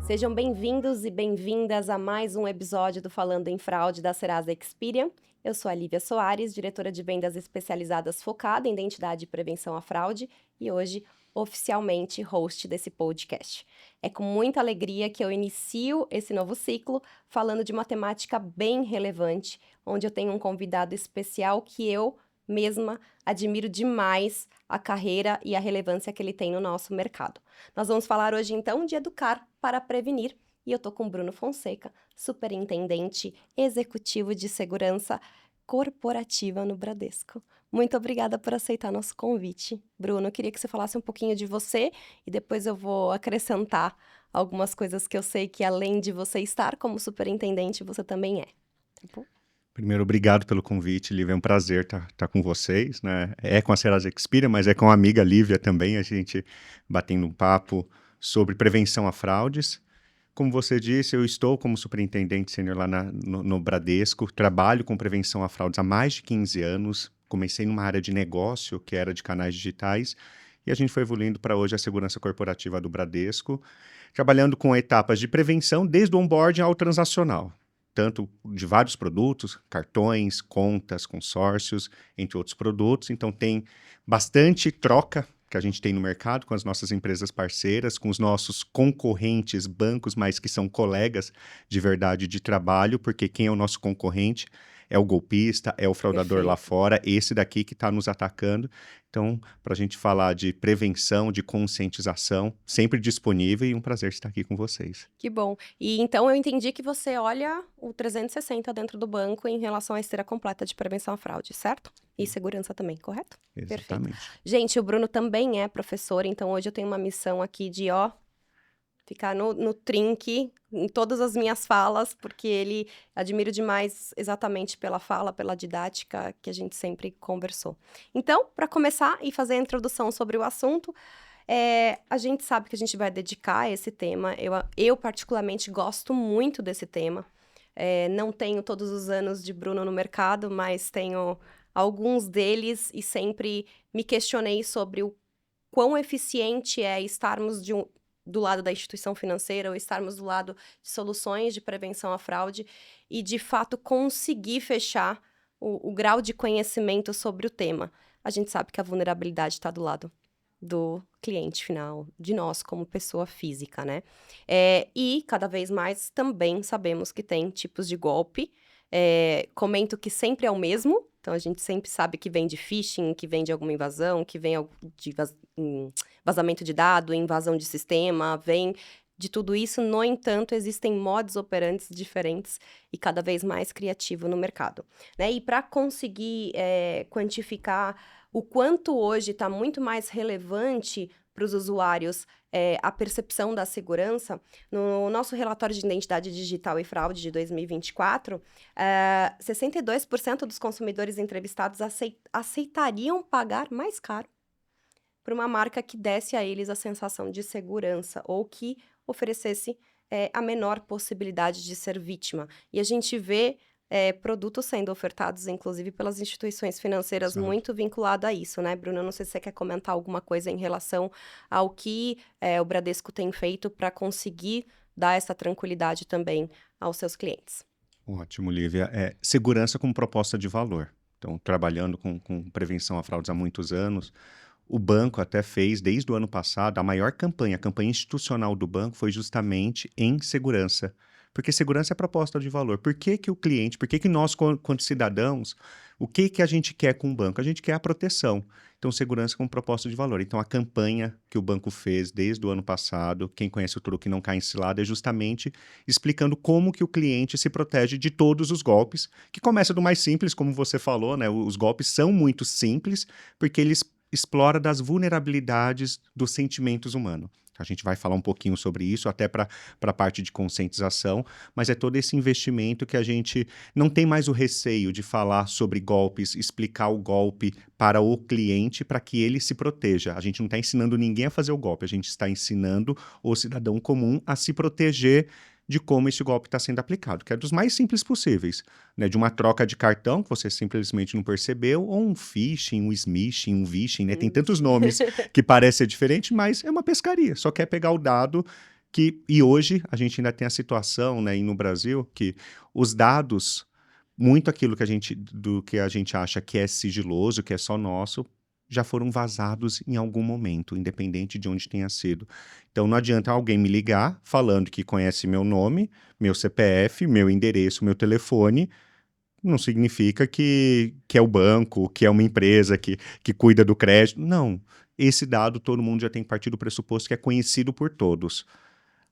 Sejam bem-vindos e bem-vindas a mais um episódio do Falando em Fraude da Serasa Experian. Eu sou a Lívia Soares, diretora de vendas especializadas focada em identidade e prevenção à fraude e hoje, oficialmente, host desse podcast. É com muita alegria que eu inicio esse novo ciclo falando de uma temática bem relevante, onde eu tenho um convidado especial que eu mesma admiro demais a carreira e a relevância que ele tem no nosso mercado. Nós vamos falar hoje, então, de educar para prevenir. E eu tô com o Bruno Fonseca, superintendente executivo de segurança corporativa no Bradesco. Muito obrigada por aceitar nosso convite. Bruno, eu queria que você falasse um pouquinho de você e depois eu vou acrescentar algumas coisas que eu sei que além de você estar como superintendente, você também é. Tá bom? Primeiro, obrigado pelo convite, Lívia. É um prazer estar com vocês, né? É com a Serasa Experian, mas é com a amiga Lívia também, a gente batendo um papo sobre prevenção a fraudes. Como você disse, eu estou como superintendente sênior lá no Bradesco, trabalho com prevenção a fraudes há mais de 15 anos. Comecei numa área de negócio, que era de canais digitais, e a gente foi evoluindo para hoje a segurança corporativa do Bradesco, trabalhando com etapas de prevenção desde o onboarding ao transacional, tanto de vários produtos, cartões, contas, consórcios, entre outros produtos. Então, tem bastante troca que a gente tem no mercado com as nossas empresas parceiras, com os nossos concorrentes, bancos, mas que são colegas de verdade de trabalho, porque quem é o nosso concorrente é o golpista, é o fraudador lá fora, esse daqui que está nos atacando. Então, para a gente falar de prevenção, de conscientização, sempre disponível e um prazer estar aqui com vocês. Que bom. E então eu entendi que você olha o 360 dentro do banco em relação à esteira completa de prevenção à fraude, certo? E segurança também, correto? Exatamente. Perfeito. Gente, o Bruno também é professor, então hoje eu tenho uma missão aqui de, ficar no trinque em todas as minhas falas, porque ele admiro demais exatamente pela fala, pela didática que a gente sempre conversou. Então, para começar e fazer a introdução sobre o assunto, a gente sabe que a gente vai dedicar esse tema. Eu particularmente gosto muito desse tema. Não tenho todos os anos de Bruno no mercado, mas tenho alguns deles e sempre me questionei sobre o quão eficiente é estarmos do lado da instituição financeira ou estarmos do lado de soluções de prevenção à fraude e, de fato, conseguir fechar o grau de conhecimento sobre o tema. A gente sabe que a vulnerabilidade está do lado do cliente final, de nós como pessoa física, né? E cada vez mais também sabemos que tem tipos de golpe. Comento que sempre é o mesmo, então a gente sempre sabe que vem de phishing, que vem de alguma invasão, que vem de vazamento de dado, invasão de sistema, vem de tudo isso. No entanto, existem modus operantes diferentes e cada vez mais criativo no mercado, né? E para conseguir quantificar o quanto hoje está muito mais relevante para os usuários a percepção da segurança, no nosso relatório de identidade digital e fraude de 2024, 62% dos consumidores entrevistados aceitariam pagar mais caro por uma marca que desse a eles a sensação de segurança ou que oferecesse a menor possibilidade de ser vítima. E a gente vê produtos sendo ofertados, inclusive, pelas instituições financeiras, Exato. muito vinculado a isso, né, Bruno? Eu não sei se você quer comentar alguma coisa em relação ao que o Bradesco tem feito para conseguir dar essa tranquilidade também aos seus clientes. Ótimo, Lívia. Segurança como proposta de valor. Então, trabalhando com prevenção a fraudes há muitos anos, o banco até fez, desde o ano passado, a maior campanha, a campanha institucional do banco foi justamente em segurança. Porque segurança é proposta de valor. Por que que o cliente, por que que nós, quanto cidadãos, o que que a gente quer com o banco? A gente quer a proteção. Então, segurança como proposta de valor. Então, a campanha que o banco fez desde o ano passado, quem conhece o truque não cai em cilada, é justamente explicando como que o cliente se protege de todos os golpes, que começa do mais simples, como você falou, né? Os golpes são muito simples, porque eles exploram das vulnerabilidades dos sentimentos humanos. A gente vai falar um pouquinho sobre isso, até para a parte de conscientização, mas é todo esse investimento que a gente não tem mais o receio de falar sobre golpes, explicar o golpe para o cliente para que ele se proteja. A gente não está ensinando ninguém a fazer o golpe, a gente está ensinando o cidadão comum a se proteger de como esse golpe está sendo aplicado, que é dos mais simples possíveis, né? De uma troca de cartão que você simplesmente não percebeu, ou um phishing, um smishing, um vishing, né? Tem tantos nomes que parecem ser diferentes, mas é uma pescaria, só quer pegar o dado E hoje a gente ainda tem a situação, né, e no Brasil, que os dados, muito aquilo do que a gente acha que é sigiloso, que é só nosso, já foram vazados em algum momento, independente de onde tenha sido. Então não adianta alguém me ligar falando que conhece meu nome, meu CPF, meu endereço, meu telefone, não significa que é o banco, que é uma empresa que cuida do crédito. Não. Esse dado todo mundo já tem que partir do pressuposto que é conhecido por todos.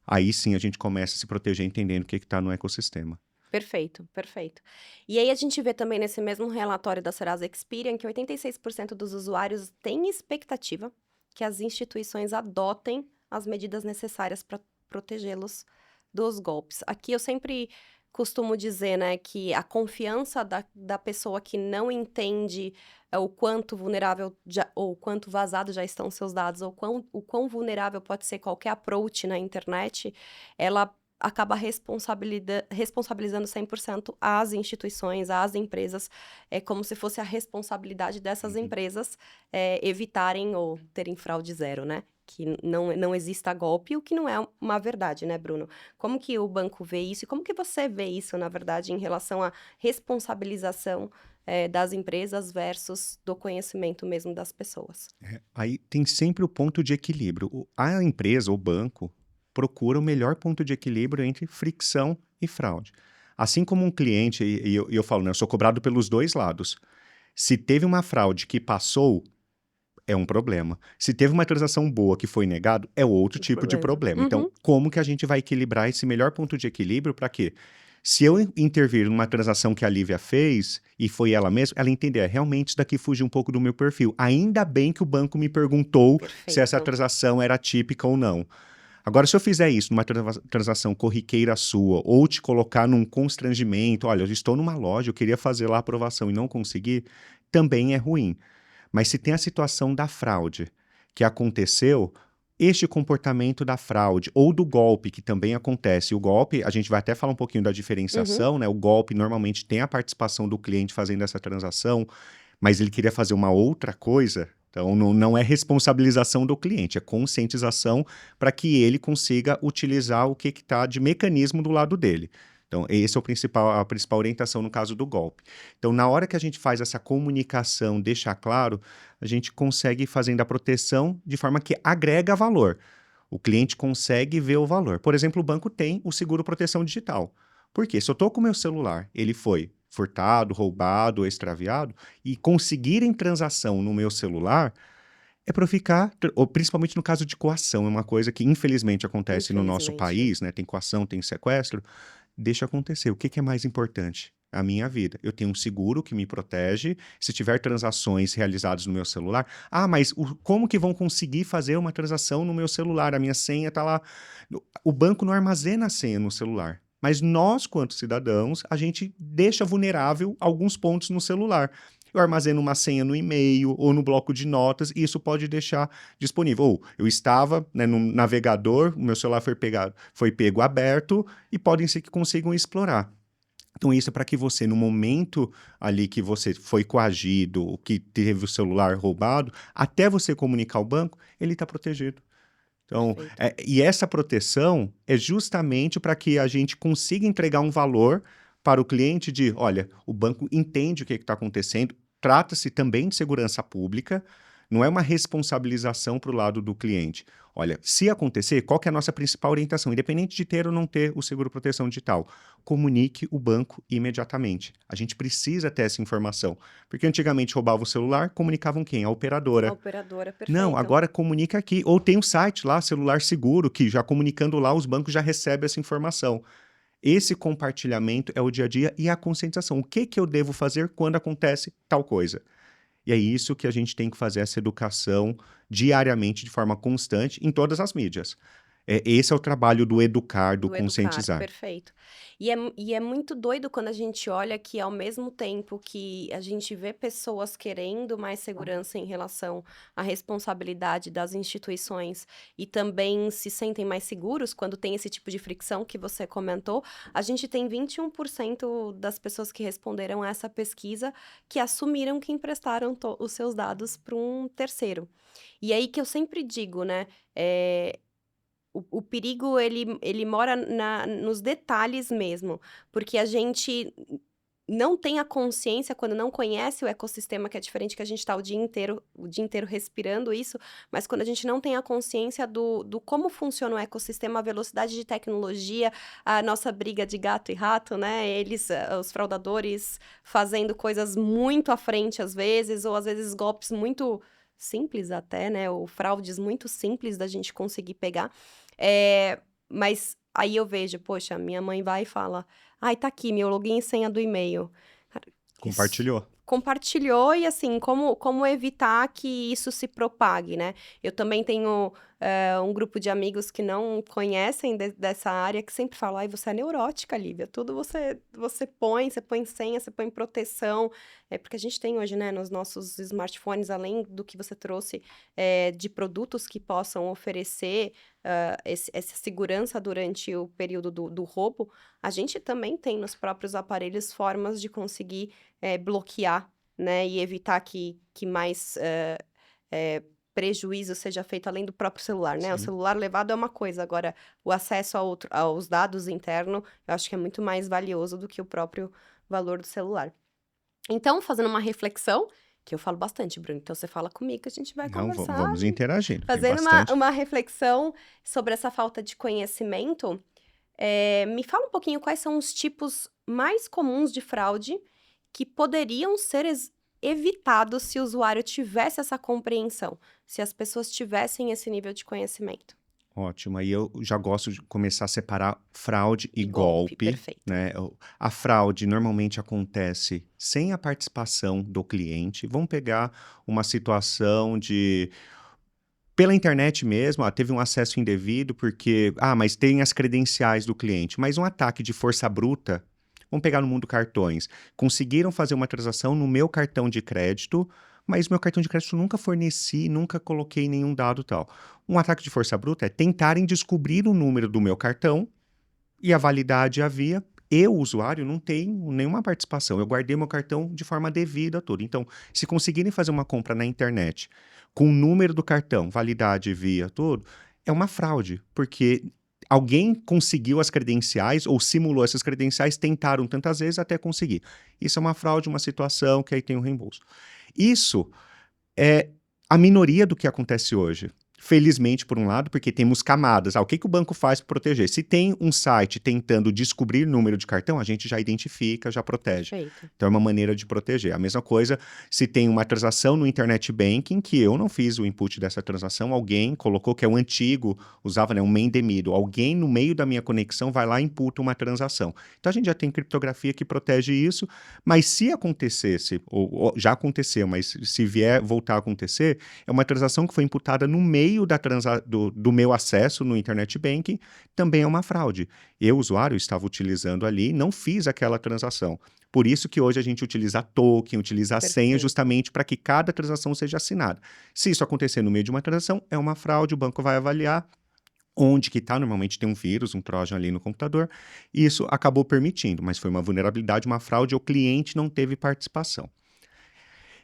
Aí sim a gente começa a se proteger entendendo o que está no ecossistema. Perfeito, perfeito. E aí a gente vê também nesse mesmo relatório da Serasa Experian que 86% dos usuários têm expectativa que as instituições adotem as medidas necessárias para protegê-los dos golpes. Aqui eu sempre costumo dizer, né, que a confiança da pessoa que não entende o quanto vulnerável ou quanto vazado já estão seus dados, ou o quão vulnerável pode ser qualquer approach na internet, ela acaba responsabilizando 100% as instituições, as empresas, como se fosse a responsabilidade dessas empresas evitarem ou terem fraude zero, né? Que não exista golpe, o que não é uma verdade, né, Bruno? Como que o banco vê isso e como que você vê isso, na verdade, em relação à responsabilização das empresas versus do conhecimento mesmo das pessoas? Aí tem sempre o ponto de equilíbrio. A empresa, o banco, procura o melhor ponto de equilíbrio entre fricção e fraude. Assim como um cliente, e eu falo, né, eu sou cobrado pelos dois lados. Se teve uma fraude que passou, é um problema. Se teve uma transação boa que foi negado, é outro Um tipo de problema. problema. Então, Uhum. como que a gente vai equilibrar esse melhor ponto de equilíbrio para quê? Se eu intervir numa transação que a Lívia fez, e foi ela mesma, ela entender, realmente isso daqui fugiu um pouco do meu perfil. Ainda bem que o banco me perguntou se essa Perfeito. transação era típica ou não. Agora, se eu fizer isso numa transação corriqueira sua, ou te colocar num constrangimento, olha, eu estou numa loja, eu queria fazer lá a aprovação e não consegui, também é ruim. Mas se tem a situação da fraude que aconteceu, este comportamento da fraude ou do golpe, que também acontece. O golpe, a gente vai até falar um pouquinho da Uhum. diferenciação, né? O golpe normalmente tem a participação do cliente fazendo essa transação, mas ele queria fazer uma outra coisa. Então, não é responsabilização do cliente, é conscientização para que ele consiga utilizar o que está de mecanismo do lado dele. Então, esse é a principal orientação no caso do golpe. Então, na hora que a gente faz essa comunicação, deixar claro, a gente consegue fazendo a proteção de forma que agrega valor. O cliente consegue ver o valor. Por exemplo, o banco tem o seguro proteção digital. Por quê? Se eu estou com o meu celular, ele foi furtado, roubado ou extraviado, e conseguirem transação no meu celular, é para eu ficar, ou principalmente no caso de coação, é uma coisa que infelizmente acontece no nosso Infelizmente. país, né? Tem coação, tem sequestro, deixa acontecer. O que é mais importante? A minha vida. Eu tenho um seguro que me protege. Se tiver transações realizadas no meu celular, mas como que vão conseguir fazer uma transação no meu celular? A minha senha está lá. O banco não armazena a senha no celular. Mas nós, quanto cidadãos, a gente deixa vulnerável alguns pontos no celular. Eu armazeno uma senha no e-mail ou no bloco de notas e isso pode deixar disponível. Ou eu estava, né, no navegador, o meu celular foi pego aberto e podem ser que consigam explorar. Então, isso é para que você, no momento ali que você foi coagido, que teve o celular roubado, até você comunicar ao banco, ele está protegido. Então, Perfeito. e essa proteção é justamente para que a gente consiga entregar um valor para o cliente de, olha, o banco entende o que está acontecendo, trata-se também de segurança pública, não é uma responsabilização para o lado do cliente. Olha, se acontecer, qual que é a nossa principal orientação? Independente de ter ou não ter o seguro proteção digital, comunique o banco imediatamente. A gente precisa ter essa informação, porque antigamente roubavam o celular, comunicavam quem? A A operadora. operadora, Não, perfeito. agora comunica aqui. Ou tem um site lá, Celular Seguro, que já comunicando lá, os bancos já recebem essa informação. Esse compartilhamento é o dia a dia e a conscientização. O que eu devo fazer quando acontece tal coisa? E é isso que a gente tem que fazer, essa educação diariamente, de forma constante, em todas as mídias. Esse é o trabalho do educar, do Do educar, conscientizar. perfeito. E é muito doido quando a gente olha que, ao mesmo tempo que a gente vê pessoas querendo mais segurança em relação à responsabilidade das instituições e também se sentem mais seguros quando tem esse tipo de fricção que você comentou, a gente tem 21% das pessoas que responderam a essa pesquisa que assumiram que emprestaram os seus dados para um terceiro. E aí que eu sempre digo, né? o perigo, ele mora nos detalhes mesmo, porque a gente não tem a consciência quando não conhece o ecossistema, que é diferente, que a gente está o dia inteiro respirando isso, mas quando a gente não tem a consciência do como funciona o ecossistema, a velocidade de tecnologia, a nossa briga de gato e rato, né? Eles, os fraudadores, fazendo coisas muito à frente às vezes, ou às vezes golpes muito simples até, né? Ou fraudes muito simples da gente conseguir pegar. Mas aí eu vejo, poxa, minha mãe vai e fala: ai, tá aqui, meu login e senha do e-mail. Cara, Compartilhou. compartilhou e, assim, como evitar que isso se propague, né? Eu também tenho um grupo de amigos que não conhecem dessa área, que sempre falam: ai, você é neurótica, Lívia, tudo você põe senha, você põe proteção. É porque a gente tem hoje, né, nos nossos smartphones, além do que você trouxe, de produtos que possam oferecer essa segurança durante o período do roubo, a gente também tem nos próprios aparelhos formas de conseguir bloquear, né, e evitar que mais prejuízo seja feito além do próprio celular, né? O Sim. celular levado é uma coisa, agora o acesso aos dados internos, eu acho que é muito mais valioso do que o próprio valor do celular. Então, fazendo uma reflexão, que eu falo bastante, Bruno, então você fala comigo que a gente vai Não, conversar. vamos interagindo, tem Fazendo bastante. uma reflexão sobre essa falta de conhecimento, me fala um pouquinho quais são os tipos mais comuns de fraude que poderiam ser evitados se o usuário tivesse essa compreensão, se as pessoas tivessem esse nível de conhecimento. Ótimo. Aí eu já gosto de começar a separar fraude e E golpe, golpe, perfeito. né? A fraude normalmente acontece sem a participação do cliente. Vamos pegar uma situação de pela internet mesmo, teve um acesso indevido porque, mas tem as credenciais do cliente, mas um ataque de força bruta, vamos pegar no mundo cartões, conseguiram fazer uma transação no meu cartão de crédito, mas meu cartão de crédito nunca forneci, nunca coloquei nenhum dado tal. Um ataque de força bruta é tentarem descobrir o número do meu cartão e a validade havia. Eu, usuário, não tenho nenhuma participação. Eu guardei meu cartão de forma devida, tudo. Então, se conseguirem fazer uma compra na internet com o número do cartão, validade via tudo, é uma fraude, porque alguém conseguiu as credenciais ou simulou essas credenciais, tentaram tantas vezes até conseguir. Isso é uma fraude, uma situação que aí tem um reembolso. Isso é a minoria do que acontece hoje. Felizmente, por um lado, porque temos camadas. O que o banco faz para proteger? Se tem um site tentando descobrir número de cartão, a gente já identifica, já protege. Perfeito. Então, é uma maneira de proteger. A mesma coisa, se tem uma transação no Internet Banking, que eu não fiz o input dessa transação, alguém colocou, que é o antigo, usava, né, um main demido. Alguém, no meio da minha conexão, vai lá e imputa uma transação. Então, a gente já tem criptografia que protege isso, mas se acontecesse, ou já aconteceu, mas se vier voltar a acontecer, é uma transação que foi imputada no meio do meu acesso no Internet Banking, também é uma fraude. Eu, usuário, estava utilizando ali, não fiz aquela transação. Por isso que hoje a gente utiliza a token, utiliza a senha, justamente para que cada transação seja assinada. Se isso acontecer no meio de uma transação, é uma fraude, o banco vai avaliar onde que está, normalmente tem um vírus, um trojan ali no computador, e isso acabou permitindo, mas foi uma vulnerabilidade, uma fraude, o cliente não teve participação.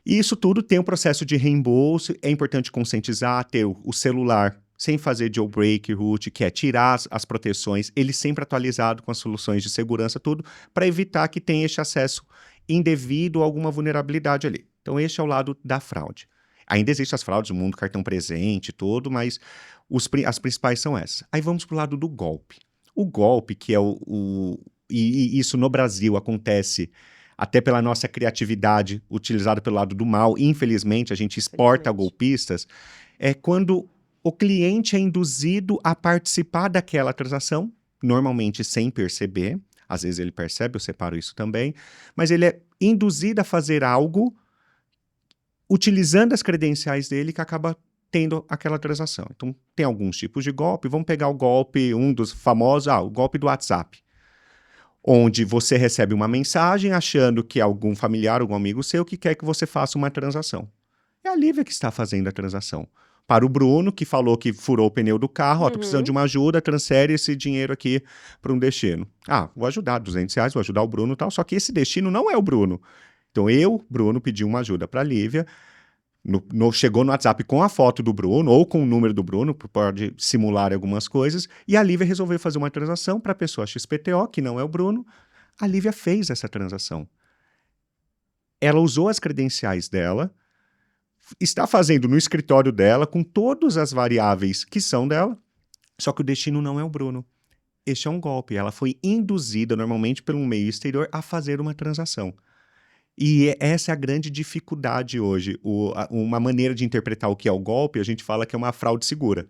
E isso tudo tem um processo de reembolso, é importante conscientizar, ter o celular sem fazer jailbreak, root, que é tirar as proteções, ele sempre atualizado com as soluções de segurança, tudo, para evitar que tenha esse acesso indevido a alguma vulnerabilidade ali. Então, este é o lado da fraude. Ainda existem as fraudes, o mundo cartão presente, todo, mas as principais são essas. Aí vamos para o lado do golpe. O golpe, que é e isso no Brasil acontece até pela nossa criatividade utilizada pelo lado do mal, infelizmente a gente exporta golpistas, é quando o cliente é induzido a participar daquela transação, normalmente sem perceber, às vezes ele percebe, eu separo isso também, mas ele é induzido a fazer algo utilizando as credenciais dele que acaba tendo aquela transação. Então, tem alguns tipos de golpe, vamos pegar o golpe, um dos famosos, o golpe do WhatsApp, onde você recebe uma mensagem achando que é algum familiar, algum amigo seu que quer que você faça uma transação. É a Lívia que está fazendo a transação. Para o Bruno, que falou que furou o pneu do carro, tô precisando de uma ajuda, transfere esse dinheiro aqui para um destino. Vou ajudar, R$200, vou ajudar o Bruno e tal, só que esse destino não é o Bruno. Então eu, Bruno, pedi uma ajuda para a Lívia, chegou no WhatsApp com a foto do Bruno ou com o número do Bruno, pode simular algumas coisas, e a Lívia resolveu fazer uma transação para a pessoa XPTO, que não é o Bruno. A Lívia fez essa transação. Ela usou as credenciais dela, está fazendo no escritório dela, com todas as variáveis que são dela, só que o destino não é o Bruno. Este é um golpe. Ela foi induzida, normalmente, pelo meio exterior, a fazer uma transação. E essa é a grande dificuldade hoje. Uma maneira de interpretar o que é o golpe, a gente fala que é uma fraude segura.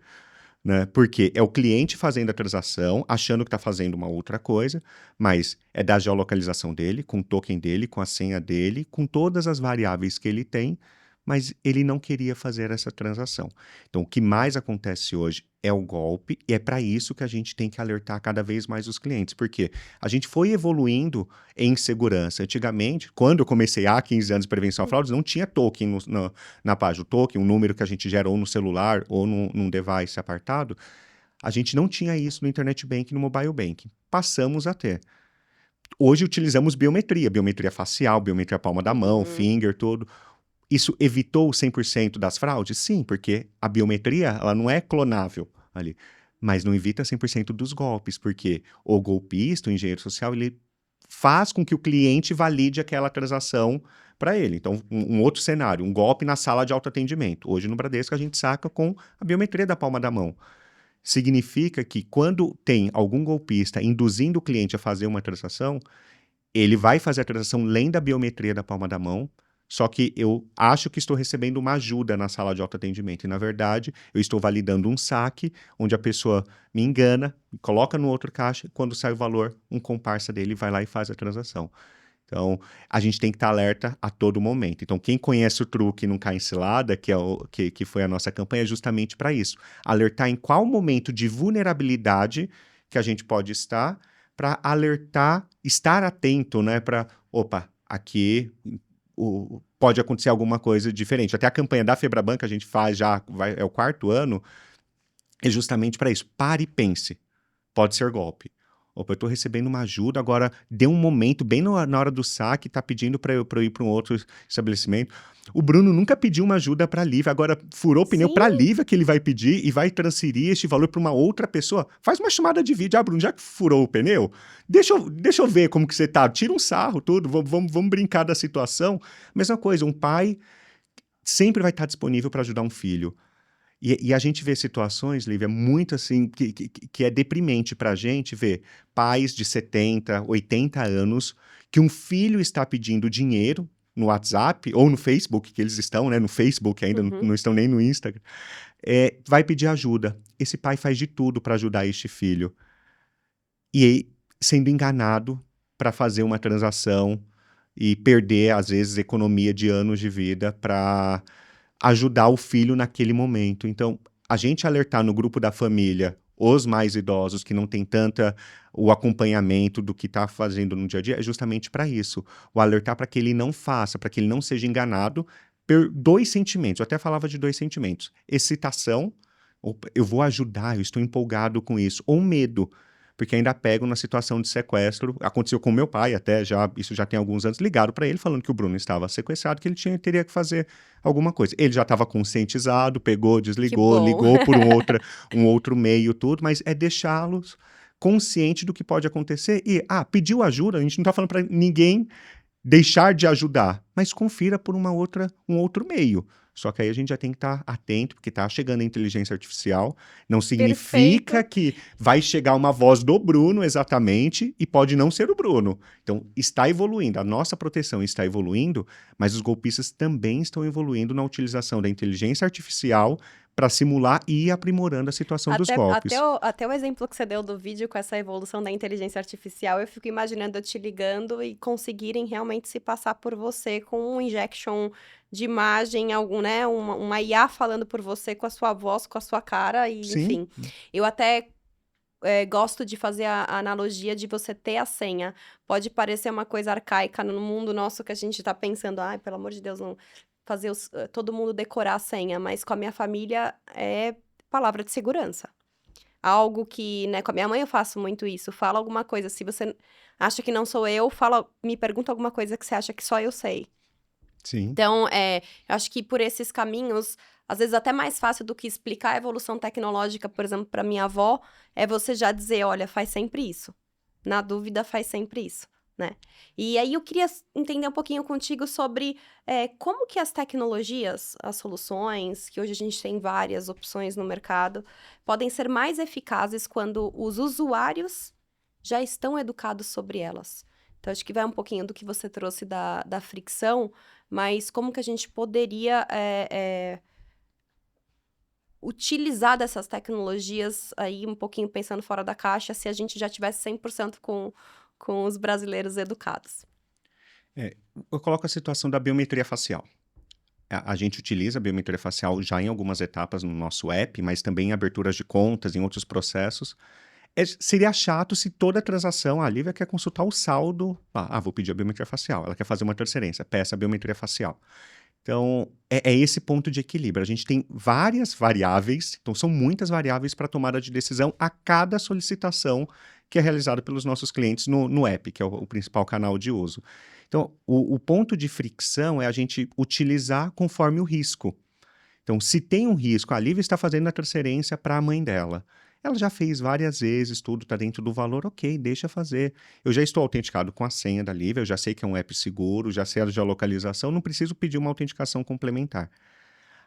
Né? Porque é o cliente fazendo a transação, achando que está fazendo uma outra coisa, mas é da geolocalização dele, com o token dele, com a senha dele, com todas as variáveis que ele tem, mas ele não queria fazer essa transação. Então, o que mais acontece hoje é o golpe, e é para isso que a gente tem que alertar cada vez mais os clientes, porque a gente foi evoluindo em segurança. Antigamente, quando eu comecei há 15 anos de prevenção a fraudes, não tinha token na página. O token, um número que a gente gera ou no celular ou num device apartado, a gente não tinha isso no Internet Banking, no Mobile Banking. Passamos a ter. Hoje utilizamos biometria facial, biometria palma da mão, finger, tudo. Isso evitou 100% das fraudes? Sim, porque a biometria ela não é clonável ali. Mas não evita 100% dos golpes, porque o golpista, o engenheiro social, ele faz com que o cliente valide aquela transação para ele. Então, um outro cenário, um golpe na sala de autoatendimento. Hoje no Bradesco a gente saca com a biometria da palma da mão. Significa que quando tem algum golpista induzindo o cliente a fazer uma transação, ele vai fazer a transação além da biometria da palma da mão, só que eu acho que estou recebendo uma ajuda na sala de autoatendimento. E, na verdade, eu estou validando um saque, onde a pessoa me engana, me coloca no outro caixa, e quando sai o valor, um comparsa dele vai lá e faz a transação. Então, a gente tem que estar alerta a todo momento. Então, quem conhece o truque e não cai em cilada, que foi a nossa campanha, é justamente para isso. Alertar em qual momento de vulnerabilidade que a gente pode estar, para alertar, estar atento, né? Para, opa, aqui pode acontecer alguma coisa diferente. Até a campanha da Febraban, que a gente faz já, é o 4º ano, é justamente para isso. Pare e pense. Pode ser golpe. Opa, eu estou recebendo uma ajuda, agora deu um momento, bem na hora do saque, está pedindo para eu ir para um outro estabelecimento. O Bruno nunca pediu uma ajuda para a Lívia, agora furou o pneu para a Lívia que ele vai pedir e vai transferir este valor para uma outra pessoa. Faz uma chamada de vídeo. Ah, Bruno, já que furou o pneu, deixa eu ver como que você tá. Tira um sarro, tudo, vamos brincar da situação. Mesma coisa, um pai sempre vai estar disponível para ajudar um filho. E a gente vê situações, Lívia, muito assim, que é deprimente para a gente ver pais de 70, 80 anos, que um filho está pedindo dinheiro no WhatsApp ou no Facebook, que eles estão, né? No Facebook ainda, não estão nem no Instagram. Vai pedir ajuda. Esse pai faz de tudo para ajudar este filho. E sendo enganado para fazer uma transação e perder, às vezes, economia de anos de vida para ajudar o filho naquele momento. Então, a gente alertar no grupo da família os mais idosos que não tem o acompanhamento do que está fazendo no dia a dia é justamente para isso. O alertar para que ele não faça, para que ele não seja enganado por 2 sentimentos. Eu até falava de 2 sentimentos. Excitação, eu vou ajudar, eu estou empolgado com isso. Ou medo, porque ainda pego na situação de sequestro. Aconteceu com meu pai até, isso já tem alguns anos, ligaram para ele falando que o Bruno estava sequestrado, que ele teria que fazer alguma coisa. Ele já estava conscientizado, pegou, desligou, ligou por um outro meio, tudo, mas é deixá-los consciente do que pode acontecer e, pediu ajuda, a gente não está falando para ninguém deixar de ajudar, mas confira por um outro meio. Só que aí a gente já tem que estar atento, porque está chegando a inteligência artificial. Não significa que vai chegar uma voz do Bruno exatamente e pode não ser o Bruno. Então, está evoluindo. A nossa proteção está evoluindo, mas os golpistas também estão evoluindo na utilização da inteligência artificial para simular e ir aprimorando a situação dos golpes. Até o exemplo que você deu do vídeo com essa evolução da inteligência artificial, eu fico imaginando eu te ligando e conseguirem realmente se passar por você com um injection de imagem, né? Uma IA falando por você com a sua voz, com a sua cara, e Sim. enfim. Eu até gosto de fazer a analogia de você ter a senha. Pode parecer uma coisa arcaica no mundo nosso que a gente tá pensando, pelo amor de Deus, não fazer todo mundo decorar a senha, mas com a minha família é palavra de segurança. Algo que, né, com a minha mãe eu faço muito isso. Fala alguma coisa, se você acha que não sou eu, me pergunta alguma coisa que você acha que só eu sei. Sim. Então, eu acho que por esses caminhos, às vezes até mais fácil do que explicar a evolução tecnológica, por exemplo, para minha avó, é você já dizer, olha, faz sempre isso. Na dúvida, faz sempre isso, né? E aí eu queria entender um pouquinho contigo sobre como que as tecnologias, as soluções, que hoje a gente tem várias opções no mercado, podem ser mais eficazes quando os usuários já estão educados sobre elas. Então, acho que vai um pouquinho do que você trouxe da fricção, mas como que a gente poderia utilizar dessas tecnologias aí, um pouquinho pensando fora da caixa, se a gente já tivesse 100% com os brasileiros educados. Eu coloco a situação da biometria facial. A gente utiliza a biometria facial já em algumas etapas no nosso app, mas também em aberturas de contas, em outros processos. Seria chato se toda transação, a Lívia quer consultar o saldo, vou pedir a biometria facial, ela quer fazer uma transferência, peça a biometria facial. Então, é esse ponto de equilíbrio. A gente tem várias variáveis, então são muitas variáveis para tomada de decisão a cada solicitação que é realizada pelos nossos clientes no app, que é o principal canal de uso. Então, o ponto de fricção é a gente utilizar conforme o risco. Então, se tem um risco, a Lívia está fazendo a transferência para a mãe dela. Ela já fez várias vezes, tudo está dentro do valor, ok, deixa fazer. Eu já estou autenticado com a senha da Lívia, eu já sei que é um app seguro, já sei a geolocalização, não preciso pedir uma autenticação complementar.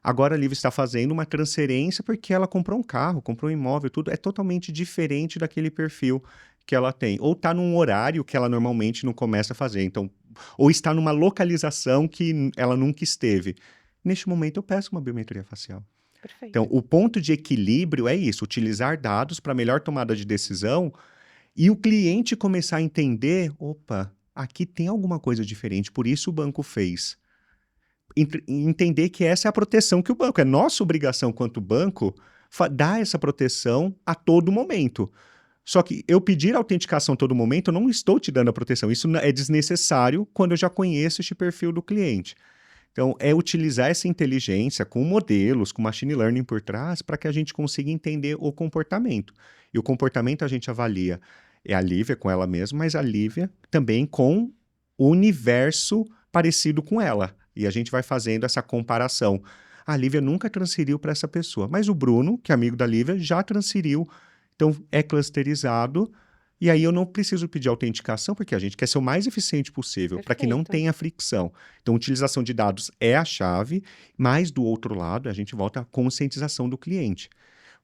Agora a Lívia está fazendo uma transferência porque ela comprou um carro, comprou um imóvel, tudo é totalmente diferente daquele perfil que ela tem. Ou está num horário que ela normalmente não começa a fazer, então, ou está numa localização que ela nunca esteve. Neste momento eu peço uma biometria facial. Perfeito. Então, o ponto de equilíbrio é isso, utilizar dados para melhor tomada de decisão e o cliente começar a entender, opa, aqui tem alguma coisa diferente, por isso o banco fez. Entender que essa é a proteção que o banco, é nossa obrigação quanto banco, dar essa proteção a todo momento. Só que eu pedir autenticação a todo momento, eu não estou te dando a proteção. Isso é desnecessário quando eu já conheço este perfil do cliente. Então, é utilizar essa inteligência com modelos, com machine learning por trás, para que a gente consiga entender o comportamento. E o comportamento a gente avalia, a Lívia com ela mesma, mas a Lívia também com o universo parecido com ela. E a gente vai fazendo essa comparação. A Lívia nunca transferiu para essa pessoa, mas o Bruno, que é amigo da Lívia, já transferiu. Então, é clusterizado. E aí eu não preciso pedir autenticação, porque a gente quer ser o mais eficiente possível, para que não tenha fricção. Então, utilização de dados é a chave, mas do outro lado, a gente volta à conscientização do cliente.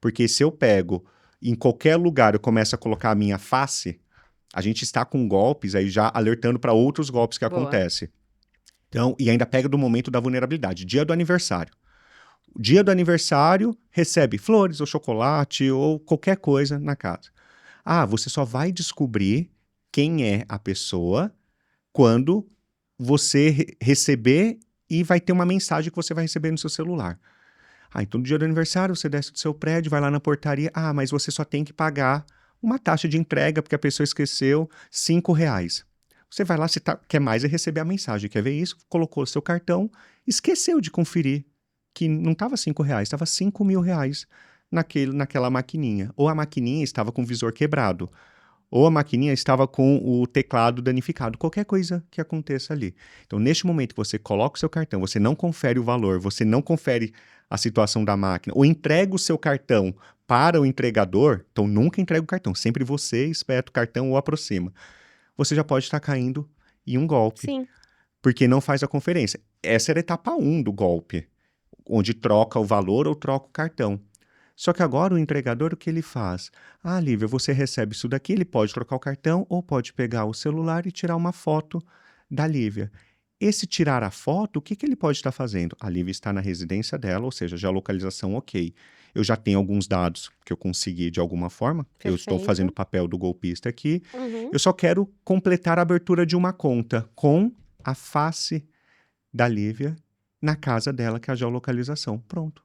Porque se eu pego, em qualquer lugar, eu começo a colocar a minha face, a gente está com golpes aí já alertando para outros golpes que acontecem. Então, e ainda pega do momento da vulnerabilidade, dia do aniversário. O dia do aniversário, recebe flores ou chocolate ou qualquer coisa na casa. Você só vai descobrir quem é a pessoa quando você receber e vai ter uma mensagem que você vai receber no seu celular. Então no dia do aniversário você desce do seu prédio, vai lá na portaria, mas você só tem que pagar uma taxa de entrega porque a pessoa esqueceu R$ 5. Você vai lá, se quer mais é receber a mensagem, quer ver isso? Colocou o seu cartão, esqueceu de conferir que não estava R$ 5, estava R$ 5.000 naquela maquininha. Ou a maquininha estava com o visor quebrado, ou a maquininha estava com o teclado danificado, qualquer coisa que aconteça ali. Então, neste momento que você coloca o seu cartão, você não confere o valor, você não confere a situação da máquina, ou entrega o seu cartão para o entregador, então nunca entrega o cartão, sempre você espeta o cartão ou aproxima. Você já pode estar caindo em um golpe. Sim. Porque não faz a conferência. Essa era a etapa 1 do golpe, onde troca o valor ou troca o cartão. Só que agora o entregador, o que ele faz? Lívia, você recebe isso daqui, ele pode trocar o cartão ou pode pegar o celular e tirar uma foto da Lívia. Esse tirar a foto, o que ele pode estar fazendo? A Lívia está na residência dela, ou seja, já a localização ok. Eu já tenho alguns dados que eu consegui de alguma forma. Perfeito. Eu estou fazendo o papel do golpista aqui. Uhum. Eu só quero completar a abertura de uma conta com a face da Lívia na casa dela, que é a geolocalização. Pronto.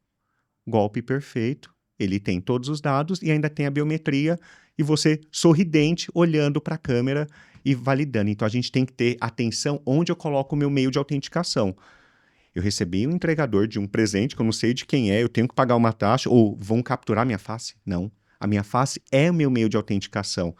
Golpe perfeito. Ele tem todos os dados e ainda tem a biometria e você sorridente olhando para a câmera e validando. Então, a gente tem que ter atenção onde eu coloco o meu meio de autenticação. Eu recebi um entregador de um presente que eu não sei de quem é, eu tenho que pagar uma taxa ou vão capturar minha face? Não. A minha face é o meu meio de autenticação.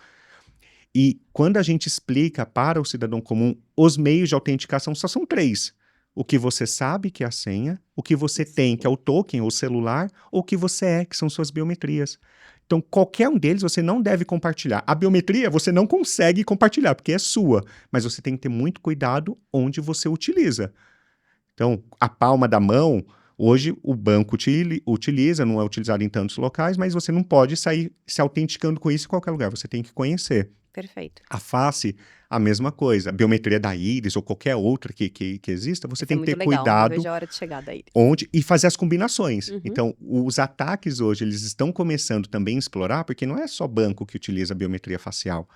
E quando a gente explica para o cidadão comum os meios de autenticação, só são 3. o que você sabe que é a senha, o que você tem, que é o token ou celular, ou o que você é, que são suas biometrias. Então, qualquer um deles você não deve compartilhar. A biometria você não consegue compartilhar, porque é sua, mas você tem que ter muito cuidado onde você utiliza. Então, a palma da mão, hoje o banco utiliza, não é utilizado em tantos locais, mas você não pode sair se autenticando com isso em qualquer lugar, você tem que conhecer. Perfeito. A face, a mesma coisa. A biometria da íris ou qualquer outra que exista, você Isso tem é que ter muito legal. Não cuidado vejo a hora de chegar daí. onde e fazer as combinações. Uhum. Então, os ataques hoje, eles estão começando também a explorar, porque não é só banco que utiliza a biometria facial.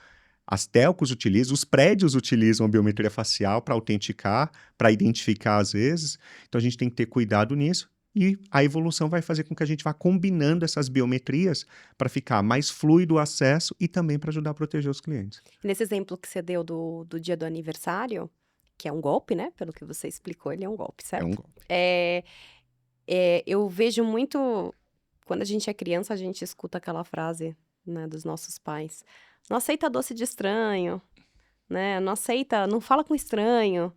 As telcos utilizam, os prédios utilizam a biometria facial para autenticar, para identificar às vezes. Então, a gente tem que ter cuidado nisso. E a evolução vai fazer com que a gente vá combinando essas biometrias para ficar mais fluido o acesso e também para ajudar a proteger os clientes. Nesse exemplo que você deu do dia do aniversário, que é um golpe, né? Pelo que você explicou, ele é um golpe, É um certo? golpe. Eu vejo muito. Quando a gente é criança, a gente escuta aquela frase, né, dos nossos pais: não aceita doce de estranho, né? Não aceita, não fala com estranho.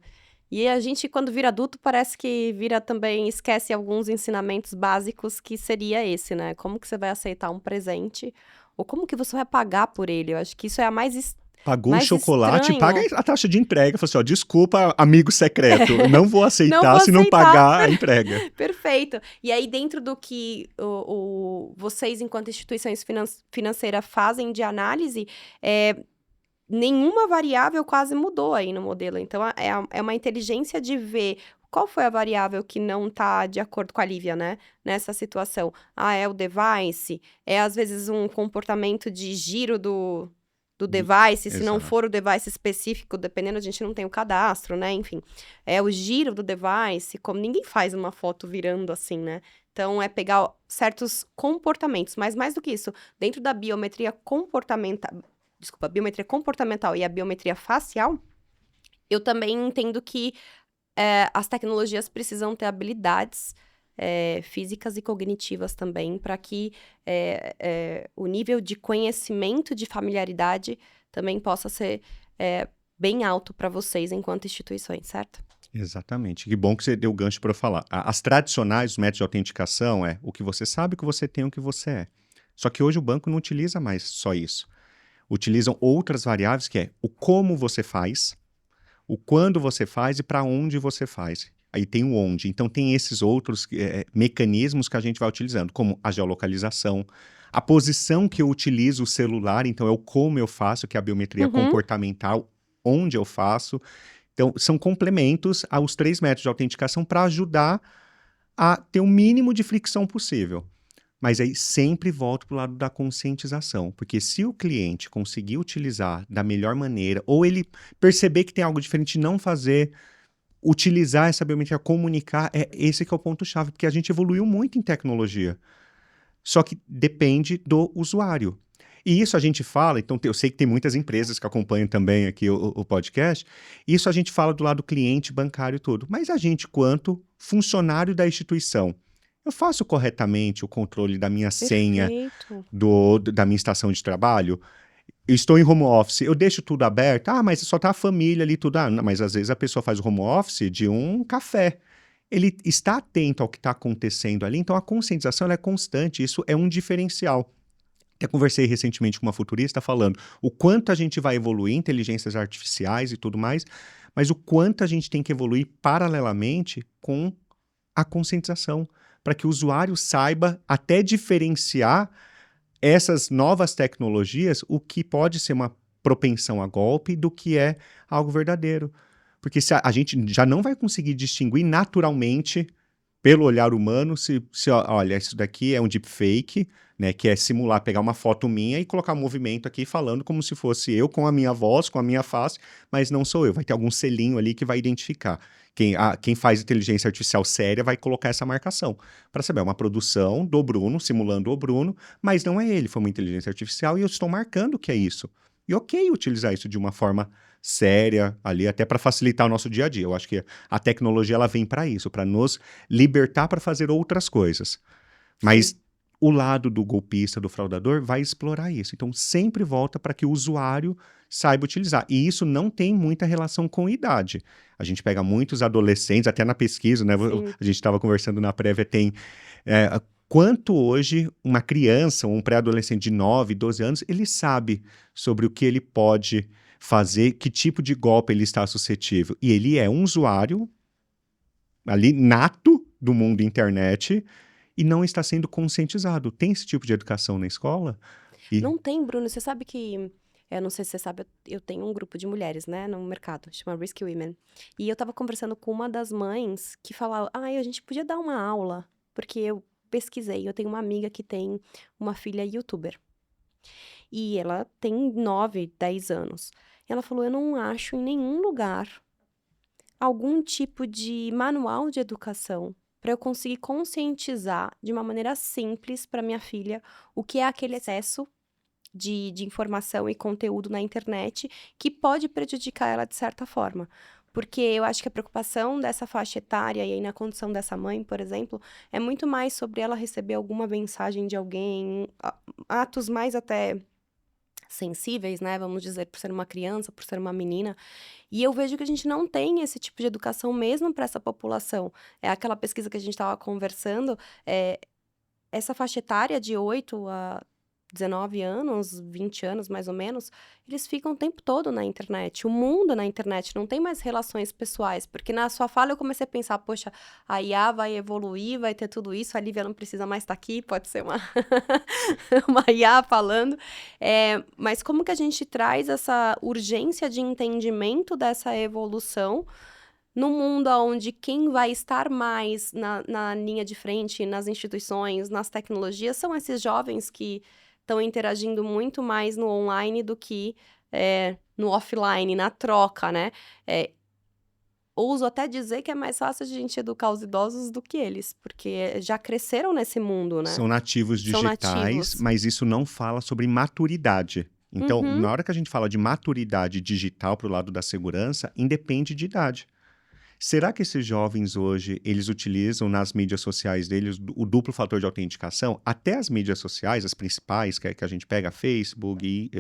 E a gente, quando vira adulto, parece que vira também, esquece alguns ensinamentos básicos que seria esse, né? Como que você vai aceitar um presente? Ou como que você vai pagar por ele? Eu acho que isso é a Pagou um mais chocolate, paga estranho. a taxa de entrega. Fala assim, ó, desculpa, amigo secreto, não vou Não aceitar vou se não aceitar. pagar a entrega. Perfeito. E aí, dentro do que vocês, enquanto instituições financeiras, fazem de análise, nenhuma variável quase mudou aí no modelo. Então, é uma inteligência de ver qual foi a variável que não está de acordo com a Lívia, né? Nessa situação. Ah, é o device? É, às vezes, um comportamento de giro do device, se não Exato. for o device específico, dependendo, a gente não tem o cadastro, né? Enfim, é o giro do device, como ninguém faz uma foto virando assim, né? Então, é pegar certos comportamentos, mas mais do que isso, dentro da biometria comportamental, desculpa, a biometria comportamental e a biometria facial, eu também entendo que as tecnologias precisam ter habilidades físicas e cognitivas também, para que o nível de conhecimento, de familiaridade, também possa ser bem alto para vocês enquanto instituições, certo? Exatamente. Que bom que você deu o gancho para eu falar. As tradicionais, os métodos de autenticação é o que você sabe, o que você tem, o que você é. Só que hoje o banco não utiliza mais só isso. Utilizam outras variáveis que é o como você faz, o quando você faz e para onde você faz. Aí tem o onde. Então tem esses outros mecanismos que a gente vai utilizando, como a geolocalização, a posição que eu utilizo o celular, então é o como eu faço, que é a biometria comportamental, onde eu faço. Então, são complementos aos 3 métodos de autenticação para ajudar a ter o mínimo de fricção possível. Mas aí sempre volto para o lado da conscientização, porque se o cliente conseguir utilizar da melhor maneira, ou ele perceber que tem algo diferente e não fazer, utilizar essa biometria, comunicar, esse que é o ponto-chave, porque a gente evoluiu muito em tecnologia. Só que depende do usuário. E isso a gente fala, então eu sei que tem muitas empresas que acompanham também aqui o podcast, isso a gente fala do lado cliente, bancário e tudo, mas a gente, quanto funcionário da instituição, eu faço corretamente o controle da minha senha, Perfeito. da minha estação de trabalho? Eu estou em home office, eu deixo tudo aberto? Ah, mas só tá a família ali, tudo. Ah, não, mas às vezes a pessoa faz o home office de um café. Ele está atento ao que está acontecendo ali, então a conscientização ela é constante, isso é um diferencial. Até conversei recentemente com uma futurista falando o quanto a gente vai evoluir inteligências artificiais e tudo mais, mas o quanto a gente tem que evoluir paralelamente com a conscientização, para que o usuário saiba até diferenciar essas novas tecnologias, o que pode ser uma propensão a golpe do que é algo verdadeiro. Porque se a gente já não vai conseguir distinguir naturalmente pelo olhar humano, olha, isso daqui é um deepfake, né, que é simular, pegar uma foto minha e colocar um movimento aqui falando como se fosse eu, com a minha voz, com a minha face, mas não sou eu. Vai ter algum selinho ali que vai identificar. Quem faz inteligência artificial séria vai colocar essa marcação, para saber, é uma produção do Bruno, simulando o Bruno, mas não é ele, foi uma inteligência artificial e eu estou marcando que é isso. E ok utilizar isso de uma forma séria ali, até para facilitar o nosso dia a dia. Eu acho que a tecnologia ela vem para isso, para nos libertar para fazer outras coisas. Mas o lado do golpista, do fraudador, vai explorar isso. Então, sempre volta para que o usuário saiba utilizar. E isso não tem muita relação com idade. A gente pega muitos adolescentes, até na pesquisa, né? Sim. A gente estava conversando na prévia, tem quanto hoje uma criança ou um pré-adolescente de 9, 12 anos, ele sabe sobre o que ele pode fazer, que tipo de golpe ele está suscetível. E ele é um usuário ali nato do mundo internet e não está sendo conscientizado. Tem esse tipo de educação na escola? E Não tem, Bruno. Você sabe que. Eu não sei se você sabe, eu tenho um grupo de mulheres, né, no mercado, chama Risky Women. E eu tava conversando com uma das mães que falava: ai, a gente podia dar uma aula, porque eu pesquisei, eu tenho uma amiga que tem uma filha youtuber. E ela tem 9, 10 anos. E ela falou: eu não acho em nenhum lugar algum tipo de manual de educação para eu conseguir conscientizar de uma maneira simples para minha filha o que é aquele excesso de informação e conteúdo na internet que pode prejudicar ela de certa forma. Porque eu acho que a preocupação dessa faixa etária, e aí na condição dessa mãe, por exemplo, é muito mais sobre ela receber alguma mensagem de alguém, atos mais até sensíveis, né? Vamos dizer, por ser uma criança, por ser uma menina. E eu vejo que a gente não tem esse tipo de educação mesmo para essa população. É aquela pesquisa que a gente estava conversando, essa faixa etária de 8 a 19 anos, 20 anos mais ou menos, eles ficam o tempo todo na internet. O mundo na internet não tem mais relações pessoais, porque na sua fala eu comecei a pensar, poxa, a IA vai evoluir, vai ter tudo isso, a Lívia não precisa mais estar aqui, pode ser uma, uma IA falando. Mas como que a gente traz essa urgência de entendimento dessa evolução no mundo onde quem vai estar mais na linha de frente, nas instituições, nas tecnologias, são esses jovens que estão interagindo muito mais no online do que no offline, na troca, né? Ouso até dizer que é mais fácil a gente educar os idosos do que eles, porque já cresceram nesse mundo, né? são nativos São digitais, nativos. mas isso não fala sobre maturidade. Então, Uhum, na hora que a gente fala de maturidade digital para o lado da segurança, independe de idade. Será que esses jovens hoje, eles utilizam nas mídias sociais deles o duplo fator de autenticação? Até as mídias sociais, as principais, que a gente pega, Facebook,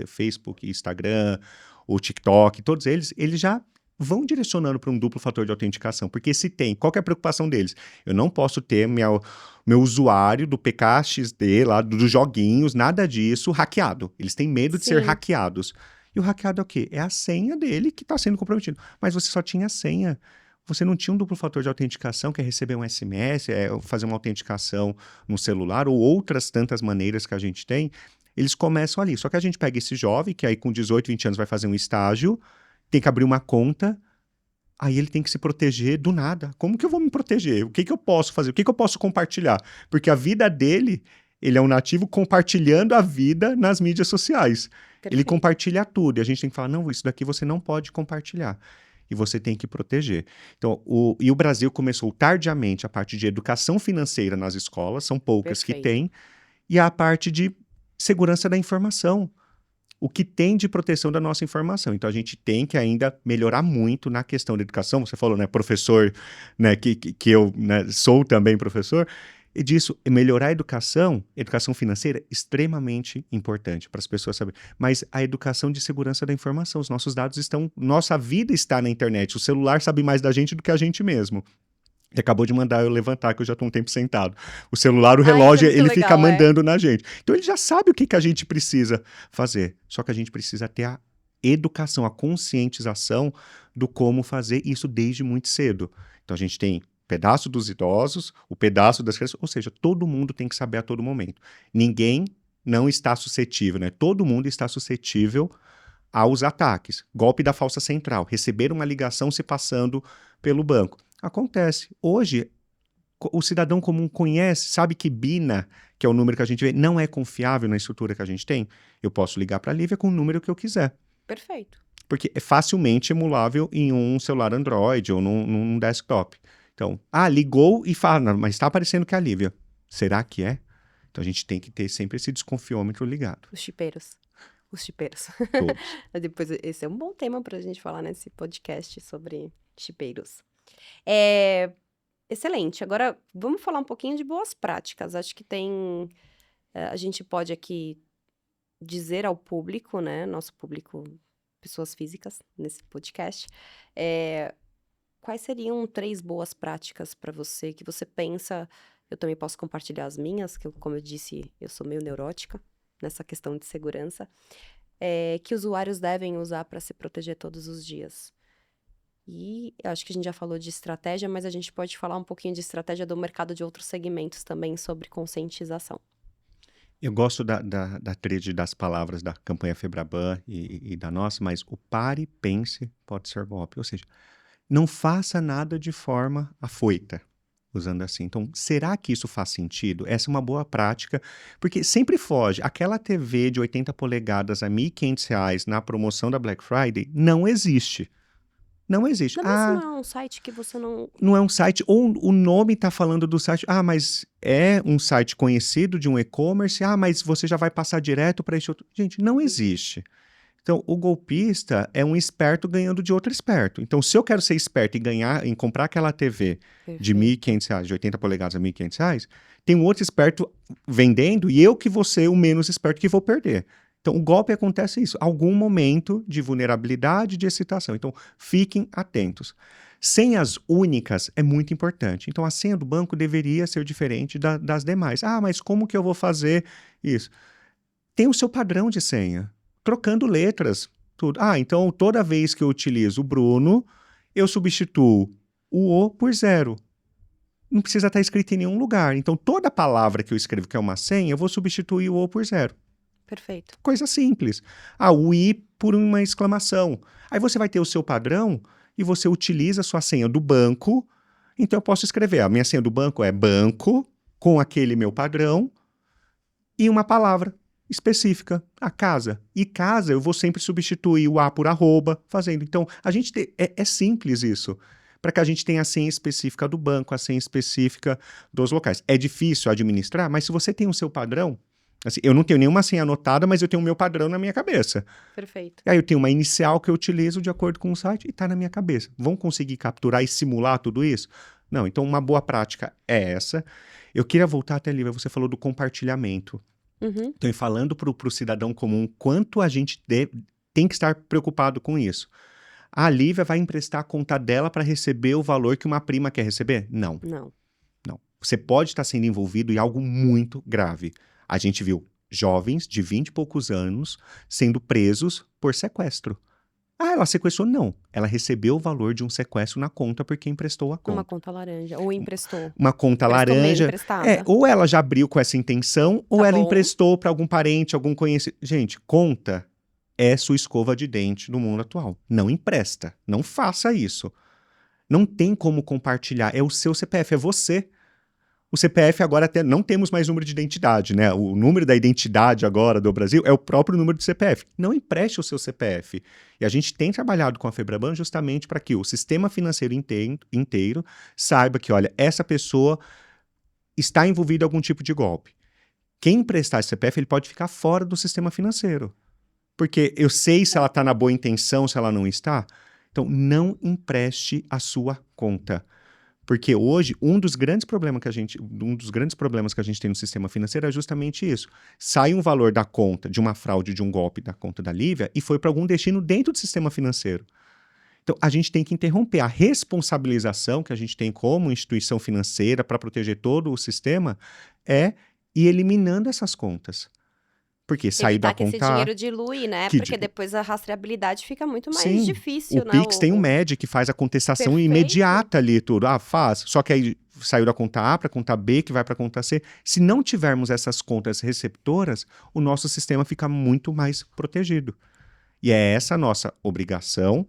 Instagram, o TikTok, todos eles já vão direcionando para um duplo fator de autenticação. Porque se tem, qual que é a preocupação deles? Eu não posso ter meu usuário do PKXD, lá dos joguinhos, nada disso, hackeado. Eles têm medo de ser sim, hackeados. E o hackeado é o quê? É a senha dele que está sendo comprometido. Mas você só tinha a senha. Você não tinha um duplo fator de autenticação, que é receber um SMS, fazer uma autenticação no celular, ou outras tantas maneiras que a gente tem. Eles começam ali. Só que a gente pega esse jovem, que aí com 18, 20 anos vai fazer um estágio, tem que abrir uma conta, aí ele tem que se proteger do nada. Como que eu vou me proteger? O que que eu posso fazer? O que que eu posso compartilhar? Porque a vida dele, ele é um nativo compartilhando a vida nas mídias sociais. Ele perfeito. compartilha tudo. E a gente tem que falar, não, isso daqui você não pode compartilhar. E você tem que proteger. Então, o Brasil começou tardiamente a parte de educação financeira nas escolas, são poucas que Perfeito. têm, e a parte de segurança da informação. O que tem de proteção da nossa informação. Então, a gente tem que ainda melhorar muito na questão da educação. Você falou, né, professor, né, que eu, né, sou também professor, e disso, melhorar a educação financeira, extremamente importante para as pessoas saberem. Mas a educação de segurança da informação, os nossos dados estão, nossa vida está na internet, o celular sabe mais da gente do que a gente mesmo. Ele acabou de mandar eu levantar, que eu já estou um tempo sentado. O celular, o Ah, isso é relógio, muito ele fica legal, mandando na gente. Então ele já sabe o que a gente precisa fazer. Só que a gente precisa ter a educação, a conscientização do como fazer isso desde muito cedo. Então a gente tem pedaço dos idosos, o pedaço das crianças, ou seja, todo mundo tem que saber a todo momento. Ninguém não está suscetível, né? Todo mundo está suscetível aos ataques. Golpe da falsa central, receber uma ligação se passando pelo banco. Acontece. Hoje, o cidadão comum conhece, sabe que BINA, que é o número que a gente vê, não é confiável na estrutura que a gente tem. Eu posso ligar para a Lívia com o número que eu quiser. Perfeito. Porque é facilmente emulável em um celular Android ou num desktop. Então, ligou e fala, mas está aparecendo que é a Lívia. Será que é? Então a gente tem que ter sempre esse desconfiômetro ligado. Os chipeiros. Os chipeiros. Todos. Depois, esse é um bom tema pra gente falar nesse podcast sobre chipeiros. É, excelente. Agora, vamos falar um pouquinho de boas práticas. Acho que tem A gente pode aqui dizer ao público, né, nosso público, pessoas físicas, nesse podcast, eh, quais seriam 3 boas práticas para você, que você pensa eu também posso compartilhar as minhas, que eu, como eu disse, eu sou meio neurótica nessa questão de segurança, que usuários devem usar para se proteger todos os dias. E eu acho que a gente já falou de estratégia, mas a gente pode falar um pouquinho de estratégia do mercado de outros segmentos também sobre conscientização. Eu gosto da tríade das palavras da campanha Febraban e da nossa, mas o pare, pense, pode ser golpe. Ou seja, não faça nada de forma afoita, usando assim. Então, será que isso faz sentido? Essa é uma boa prática, porque sempre foge. Aquela TV de 80 polegadas a R$ 1.500 na promoção da Black Friday não existe. Não existe. Também se não é um site que você não... Não é um site, ou o nome está falando do site, mas é um site conhecido de um e-commerce, mas você já vai passar direto para esse outro. Gente, não existe. Então, o golpista é um esperto ganhando de outro esperto. Então, se eu quero ser esperto e ganhar, em comprar aquela TV de R$ Perfeito. 1.500, de 80 polegadas a R$ 1.500, tem um outro esperto vendendo e eu que vou ser o menos esperto que vou perder. Então, o golpe acontece isso, algum momento de vulnerabilidade, de excitação. Então, fiquem atentos. Senhas únicas é muito importante. Então, a senha do banco deveria ser diferente das demais. Mas como que eu vou fazer isso? Tem o seu padrão de senha, trocando letras, tudo. Então toda vez que eu utilizo o Bruno, eu substituo o O por 0. Não precisa estar escrito em nenhum lugar. Então toda palavra que eu escrevo que é uma senha, eu vou substituir o O por 0. Perfeito. Coisa simples. O I por uma exclamação. Aí você vai ter o seu padrão e você utiliza a sua senha do banco. Então eu posso escrever, a minha senha do banco é banco, com aquele meu padrão, e uma palavra específica, a casa. E casa eu vou sempre substituir o A por arroba, fazendo. Então, a gente é simples isso, para que a gente tenha a senha específica do banco, a senha específica dos locais. É difícil administrar, mas se você tem o seu padrão, assim, eu não tenho nenhuma senha anotada, mas eu tenho o meu padrão na minha cabeça. Perfeito. Aí eu tenho uma inicial que eu utilizo de acordo com o site e está na minha cabeça. Vão conseguir capturar e simular tudo isso? Não, então uma boa prática é essa. Eu queria voltar até ali, você falou do compartilhamento. Uhum. Então, falando para o cidadão comum, quanto a gente tem que estar preocupado com isso. A Lívia vai emprestar a conta dela para receber o valor que uma prima quer receber? Não, Não. não. Você pode estar sendo envolvido em algo muito grave. A gente viu jovens de 20 e poucos anos sendo presos por sequestro. Ela sequestrou? Não. Ela recebeu o valor de um sequestro na conta porque emprestou a conta. Uma conta laranja. Ou emprestou. Uma conta Emprestou meio laranja. emprestada. Ou ela já abriu com essa intenção, ou Tá ela bom. emprestou para algum parente, algum conhecido. Gente, conta é sua escova de dente no mundo atual. Não empresta. Não faça isso. Não tem como compartilhar. É o seu CPF, é você. O CPF agora até não temos mais número de identidade, né? O número da identidade agora do Brasil é o próprio número do CPF. Não empreste o seu CPF. E a gente tem trabalhado com a Febraban justamente para que o sistema financeiro inteiro saiba que, olha, essa pessoa está envolvida em algum tipo de golpe. Quem emprestar esse CPF, ele pode ficar fora do sistema financeiro. Porque eu sei se ela está na boa intenção, se ela não está. Então, não empreste a sua conta. Porque hoje, um dos grandes problemas que a gente tem no sistema financeiro é justamente isso. Sai um valor da conta, de uma fraude, de um golpe da conta da Lívia, e foi para algum destino dentro do sistema financeiro. Então, a gente tem que interromper a responsabilização que a gente tem como instituição financeira para proteger todo o sistema é ir eliminando essas contas. Porque sair da Evitar que esse conta... dinheiro dilui, né? Porque depois a rastreabilidade fica muito mais Sim, difícil, o né? Pix tem um MED que faz a contestação Perfeito. imediata ali, tudo. Faz. Só que aí saiu da conta A para a conta B, que vai para a conta C. Se não tivermos essas contas receptoras, o nosso sistema fica muito mais protegido. E é essa a nossa obrigação,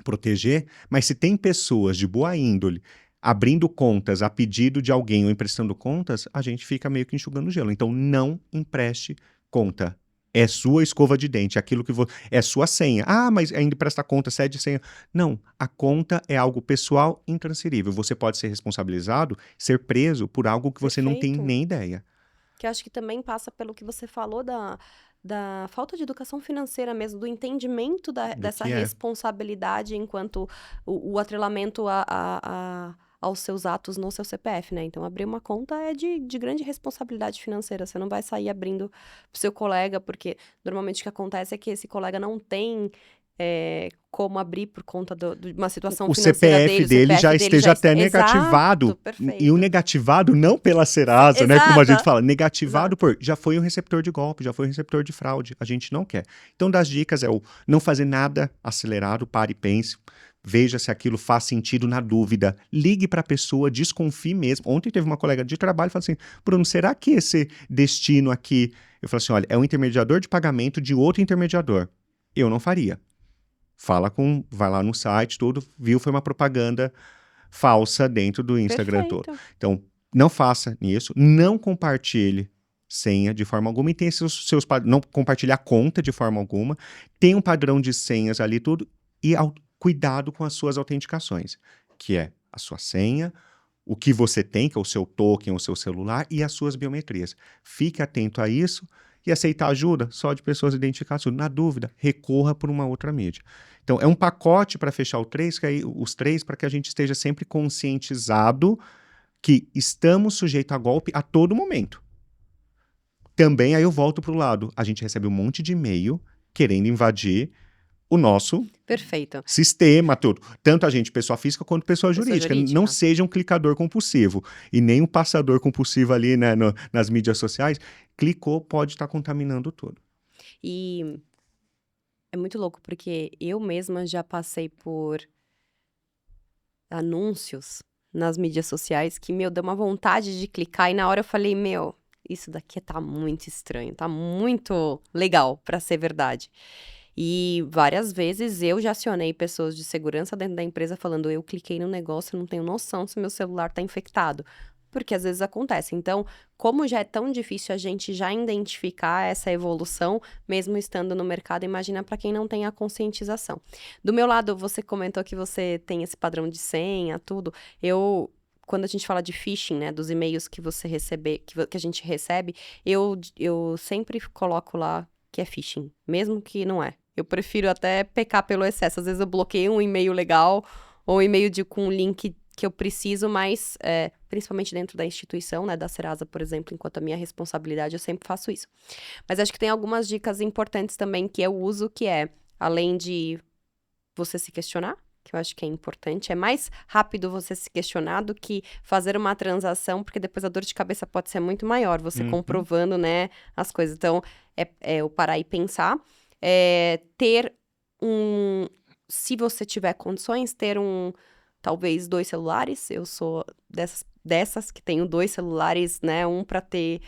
proteger. Mas se tem pessoas de boa índole abrindo contas a pedido de alguém ou emprestando contas, a gente fica meio que enxugando gelo. Então, não empreste conta. É sua escova de dente, aquilo que é sua senha. Mas ainda empresta conta, cede senha. Não, a conta é algo pessoal intransferível. Você pode ser responsabilizado, ser preso por algo que você não tem Perfeito. nem ideia. Que eu acho que também passa pelo que você falou da falta de educação financeira mesmo, do entendimento dessa que é. responsabilidade enquanto o atrelamento aos seus atos no seu CPF, né? Então, abrir uma conta é de grande responsabilidade financeira. Você não vai sair abrindo pro seu colega, porque normalmente o que acontece é que esse colega não tem como abrir por conta de uma situação O financeira CPF dele. O dele já CPF dele esteja até Exato, negativado. E o perfeito. negativado não pela Serasa, né? Como a gente Exato. fala, negativado Exato. já foi um receptor de golpe, já foi um receptor de fraude. A gente não quer. Então, das dicas é o não fazer nada acelerado, pare e pense. Veja se aquilo faz sentido na dúvida. Ligue para a pessoa, desconfie mesmo. Ontem teve uma colega de trabalho e falou assim: Bruno, será que esse destino aqui... Eu falei assim, olha, é um intermediador de pagamento de outro intermediador. Eu não faria. Vai lá no site, tudo, viu, foi uma propaganda falsa dentro do Instagram todo. Perfeito. Então, não faça isso, não compartilhe senha de forma alguma e tenha não compartilhe a conta de forma alguma, tenha um padrão de senhas ali tudo e cuidado com as suas autenticações, que é a sua senha, o que você tem, que é o seu token, o seu celular e as suas biometrias. Fique atento a isso e aceitar ajuda só de pessoas identificadas. Na dúvida, recorra por uma outra mídia. Então, é um pacote para fechar os três, para que a gente esteja sempre conscientizado que estamos sujeitos a golpe a todo momento. Também, aí eu volto para o lado, a gente recebe um monte de e-mail querendo invadir o nosso Perfeito. sistema, tudo. Tanto a gente, pessoa física, quanto pessoa jurídica. Não jurídica. seja um clicador compulsivo. E nem um passador compulsivo ali, né, nas mídias sociais. Clicou, pode estar contaminando tudo. E é muito louco, porque eu mesma já passei por anúncios nas mídias sociais que, deu uma vontade de clicar e na hora eu falei, isso daqui tá muito estranho, tá muito legal pra ser verdade. E várias vezes eu já acionei pessoas de segurança dentro da empresa falando, eu cliquei no negócio e não tenho noção se meu celular tá infectado. Porque às vezes acontece. Então, como já é tão difícil a gente já identificar essa evolução, mesmo estando no mercado, imagina para quem não tem a conscientização. Do meu lado, você comentou que você tem esse padrão de senha, tudo. Quando a gente fala de phishing, né, dos e-mails que você recebe, que a gente recebe, eu sempre coloco lá que é phishing, mesmo que não é. Eu prefiro até pecar pelo excesso. Às vezes eu bloqueio um e-mail legal ou um e-mail com um link que eu preciso, mas principalmente dentro da instituição, né, da Serasa, por exemplo, enquanto a minha responsabilidade, eu sempre faço isso. Mas acho que tem algumas dicas importantes também que eu uso, que é, além de você se questionar, que eu acho que é importante, é mais rápido você se questionar do que fazer uma transação, porque depois a dor de cabeça pode ser muito maior, você comprovando, né, as coisas. Então, eu parar e pensar, ter se você tiver condições, ter talvez 2 celulares. Eu sou dessas que tenho 2 celulares, né? Um para ter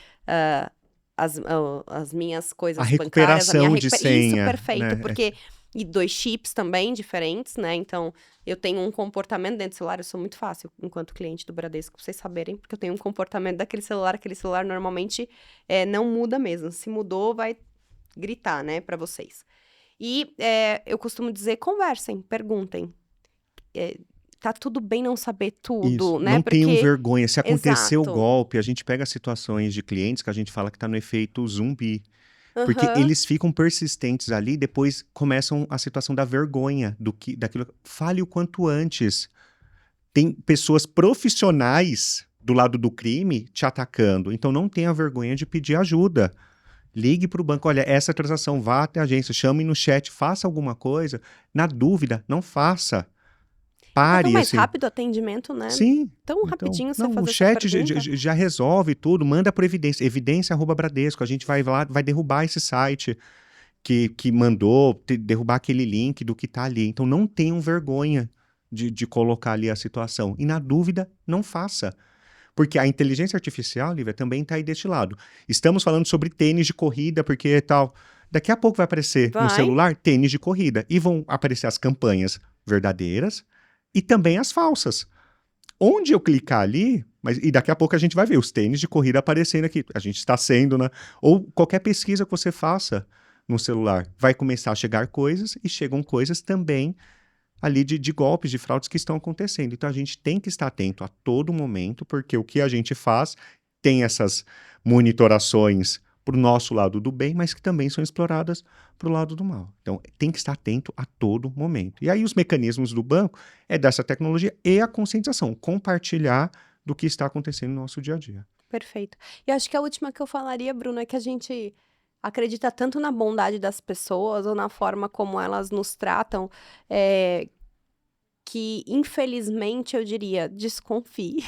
as minhas coisas A bancárias, a minha recuperação de senha, Isso, perfeito, né? porque... E 2 chips também diferentes, né? Então, eu tenho um comportamento dentro do celular, eu sou muito fácil, enquanto cliente do Bradesco, pra vocês saberem, porque eu tenho um comportamento daquele celular, aquele celular normalmente não muda mesmo. Se mudou, vai gritar, né, pra vocês. E eu costumo dizer, conversem, perguntem. Tá tudo bem não saber tudo, Isso, né? não tenham Porque... vergonha. Se acontecer o Exato. golpe, a gente pega situações de clientes que a gente fala que tá no efeito zumbi. Porque Aham. eles ficam persistentes ali, depois começam a situação da vergonha, daquilo. Fale o quanto antes. Tem pessoas profissionais do lado do crime te atacando, então não tenha vergonha de pedir ajuda. Ligue para o banco, olha, essa transação, vá até a agência, chame no chat, faça alguma coisa. Na dúvida, não faça. Tá tão Pare, mais assim. rápido o atendimento, né? Sim. Tão Então, rapidinho você não, o fazer essa chat pergunta. já resolve tudo, manda para evidência, evidência@bradesco, a gente vai lá, vai derrubar esse site que mandou, derrubar aquele link do que tá ali. Então, não tenham vergonha de colocar ali a situação. E na dúvida, não faça. Porque a inteligência artificial, Lívia, também está aí deste lado. Estamos falando sobre tênis de corrida, porque tal. Daqui a pouco vai aparecer no celular tênis de corrida. E vão aparecer as campanhas verdadeiras e também as falsas. Onde eu clicar ali, e daqui a pouco a gente vai ver os tênis de corrida aparecendo aqui. A gente está sendo, né? Ou qualquer pesquisa que você faça no celular, vai começar a chegar coisas e chegam coisas também ali de golpes, de fraudes que estão acontecendo. Então, a gente tem que estar atento a todo momento, porque o que a gente faz tem essas monitorações para o nosso lado do bem, mas que também são exploradas para o lado do mal. Então, tem que estar atento a todo momento. E aí, os mecanismos do banco é dessa tecnologia e a conscientização, compartilhar do que está acontecendo no nosso dia a dia. Perfeito. E acho que a última que eu falaria, Bruno, é que a gente acredita tanto na bondade das pessoas ou na forma como elas nos tratam, é, que infelizmente eu diria, desconfie,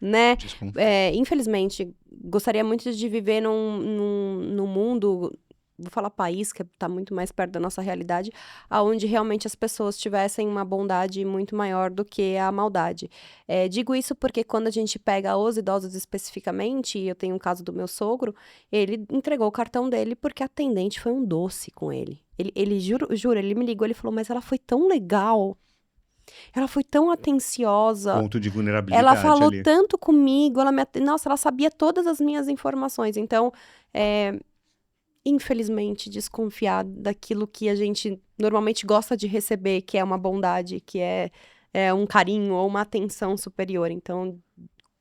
né? Desconfio. Infelizmente, gostaria muito de viver num mundo, vou falar país, que está muito mais perto da nossa realidade, onde realmente as pessoas tivessem uma bondade muito maior do que a maldade. Digo isso porque quando a gente pega os idosos especificamente, e eu tenho um caso do meu sogro, ele entregou o cartão dele porque a atendente foi um doce com ele. Ele juro, ele me ligou, ele falou, mas ela foi tão legal, ela foi tão atenciosa, Ponto de ela vulnerabilidade falou ali. tanto comigo, nossa, ela sabia todas as minhas informações. Então, infelizmente, desconfiar daquilo que a gente normalmente gosta de receber, que é uma bondade, que é um carinho ou uma atenção superior. Então,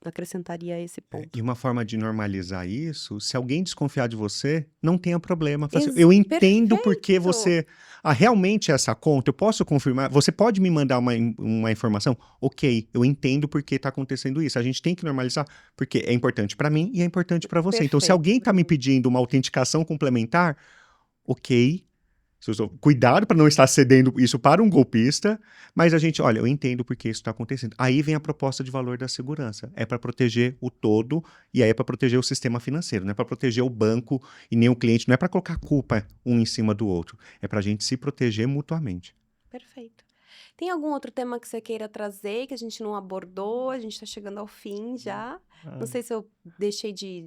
acrescentaria esse E ponto. uma forma de normalizar isso, se alguém desconfiar de você, não tenha problema. Fala assim, eu entendo porque Perfeito! você. Realmente essa conta, eu posso confirmar? Você pode me mandar uma informação? Ok, eu entendo porque está acontecendo isso. A gente tem que normalizar, porque é importante para mim e é importante para você. Então, se Perfeito, alguém está me Bruno. pedindo uma autenticação complementar, ok. Cuidado para não estar cedendo isso para um golpista, mas a gente, olha, eu entendo porque isso está acontecendo. Aí vem a proposta de valor da segurança. É para proteger o todo e aí é para proteger o sistema financeiro, não é para proteger o banco e nem o cliente, não é para colocar culpa um em cima do outro. É para a gente se proteger mutuamente. Perfeito. Tem algum outro tema que você queira trazer que a gente não abordou? A gente está chegando ao fim já. Não sei se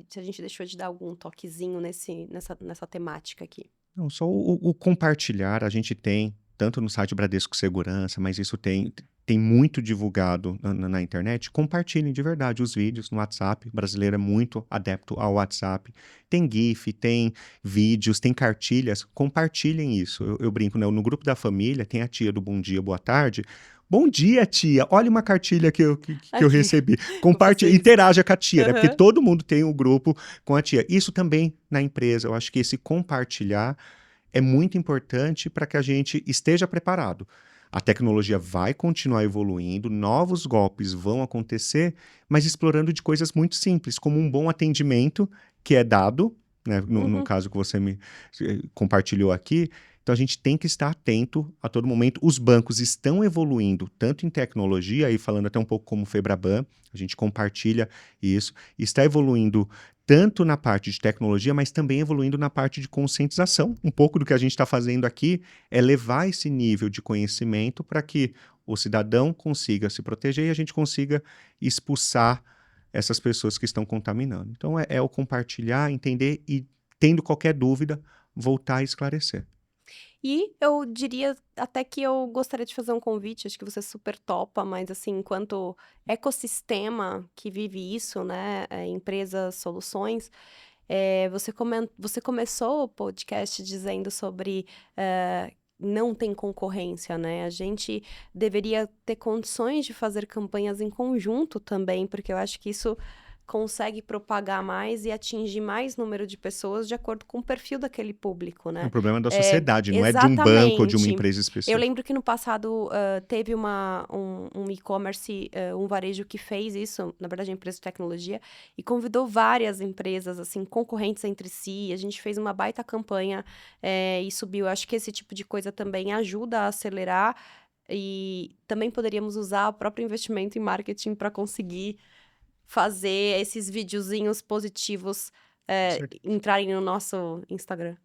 se a gente deixou de dar algum toquezinho nessa temática aqui. Não, só o compartilhar a gente tem, tanto no site Bradesco Segurança, mas isso tem muito divulgado na internet. Compartilhem de verdade os vídeos no WhatsApp. O brasileiro é muito adepto ao WhatsApp. Tem GIF, tem vídeos, tem cartilhas. Compartilhem isso. Eu brinco, né? No grupo da família tem a tia do bom dia, boa tarde. Bom dia, tia. Olha uma cartilha que eu Aqui, recebi. vou fazer Compartilha, isso. interaja com a tia, né? Porque Aham. todo mundo tem um grupo com a tia. Isso também na empresa. Eu acho que esse compartilhar é muito importante para que a gente esteja preparado. A tecnologia vai continuar evoluindo, novos golpes vão acontecer, mas explorando de coisas muito simples, como um bom atendimento que é dado, né, no Uhum. caso que você me compartilhou aqui. Então a gente tem que estar atento a todo momento. Os bancos estão evoluindo, tanto em tecnologia, aí falando até um pouco como o Febraban, a gente compartilha isso, está evoluindo tanto na parte de tecnologia, mas também evoluindo na parte de conscientização. Um pouco do que a gente está fazendo aqui é levar esse nível de conhecimento para que o cidadão consiga se proteger e a gente consiga expulsar essas pessoas que estão contaminando. Então, é o compartilhar, entender e, tendo qualquer dúvida, voltar a esclarecer. E eu diria até que eu gostaria de fazer um convite, acho que você super topa, mas assim, enquanto ecossistema que vive isso, né, empresas, soluções, você começou o podcast dizendo sobre não tem concorrência, né? A gente deveria ter condições de fazer campanhas em conjunto também, porque eu acho que isso consegue propagar mais e atingir mais número de pessoas de acordo com o perfil daquele público, É um né? problema da sociedade, não é de um banco ou de uma Exatamente. empresa Eu específica. lembro que no passado teve um e-commerce, um varejo que fez isso, na verdade, a empresa de tecnologia, e convidou várias empresas, assim, concorrentes entre si. A gente fez uma baita campanha e subiu. Eu acho que esse tipo de coisa também ajuda a acelerar e também poderíamos usar o próprio investimento em marketing para conseguir fazer esses videozinhos positivos Com certeza. entrarem no nosso Instagram,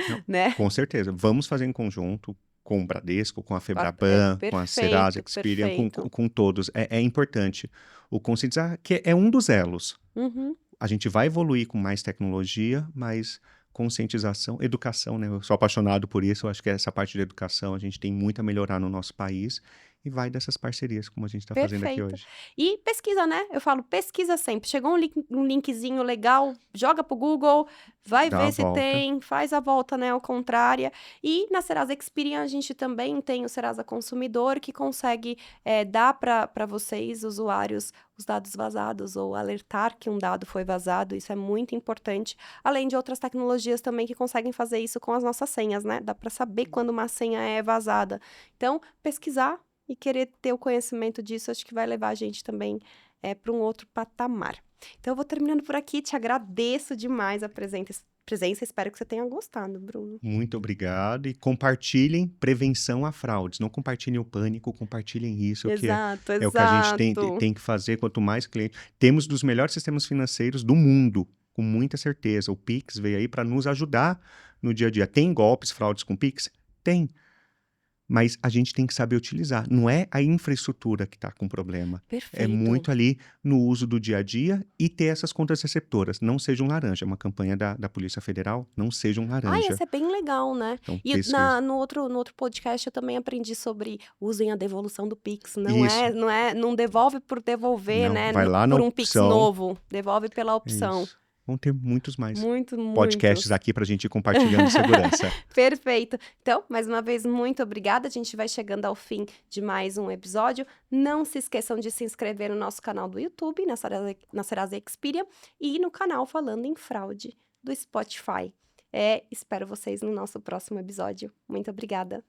Não, né? com certeza. Vamos fazer em conjunto com o Bradesco, com a Febraban, com a Serasa Perfeito, Experian, perfeito. com todos. É importante o conscientizar, que é um dos elos. Uhum, A gente vai evoluir com mais tecnologia, mas conscientização, educação, né? Eu sou apaixonado por isso, eu acho que essa parte de educação a gente tem muito a melhorar no nosso país e vai dessas parcerias, como a gente está fazendo aqui Perfeito. hoje. E pesquisa, né? Eu falo, pesquisa sempre. Chegou um linkzinho legal, joga pro Google, vai Dá a ver se volta. tem, faz a volta, né, ao contrária. E na Serasa Experian a gente também tem o Serasa Consumidor, que consegue dar para vocês, usuários, os dados vazados ou alertar que um dado foi vazado. Isso é muito importante. Além de outras tecnologias também que conseguem fazer isso com as nossas senhas, né? Dá para saber quando uma senha é vazada. Então, pesquisar e querer ter o conhecimento disso, acho que vai levar a gente também para um outro patamar. Então, eu vou terminando por aqui. Te agradeço demais a presença. Espero que você tenha gostado, Bruno. Muito obrigado. E compartilhem prevenção a fraudes. Não compartilhem o pânico, compartilhem isso, que Exato, é o que a gente exato. tem que fazer. Quanto mais cliente. Temos dos melhores sistemas financeiros do mundo, com muita certeza. O Pix veio aí para nos ajudar no dia a dia. Tem golpes, fraudes com Pix? Tem. Mas a gente tem que saber utilizar. Não é a infraestrutura que está com problema. É Perfeito. muito ali no uso do dia a dia e ter essas contas receptoras. Não seja um laranja. É uma campanha da Polícia Federal. Não seja um Ah, laranja. esse é bem legal, né? Então, E pesquisa. no outro podcast eu também aprendi sobre usem a devolução do Pix. Isso. Não devolve por devolver, Não, né? vai lá na Por um Pix opção. novo. Devolve pela É opção. isso. Vão ter muitos mais podcasts Muitos. aqui para a gente ir compartilhando segurança. Perfeito. Então, mais uma vez, muito obrigada. A gente vai chegando ao fim de mais um episódio. Não se esqueçam de se inscrever no nosso canal do YouTube, na Serasa Experian, e no canal Falando em Fraude, do Spotify. Espero vocês no nosso próximo episódio. Muito obrigada.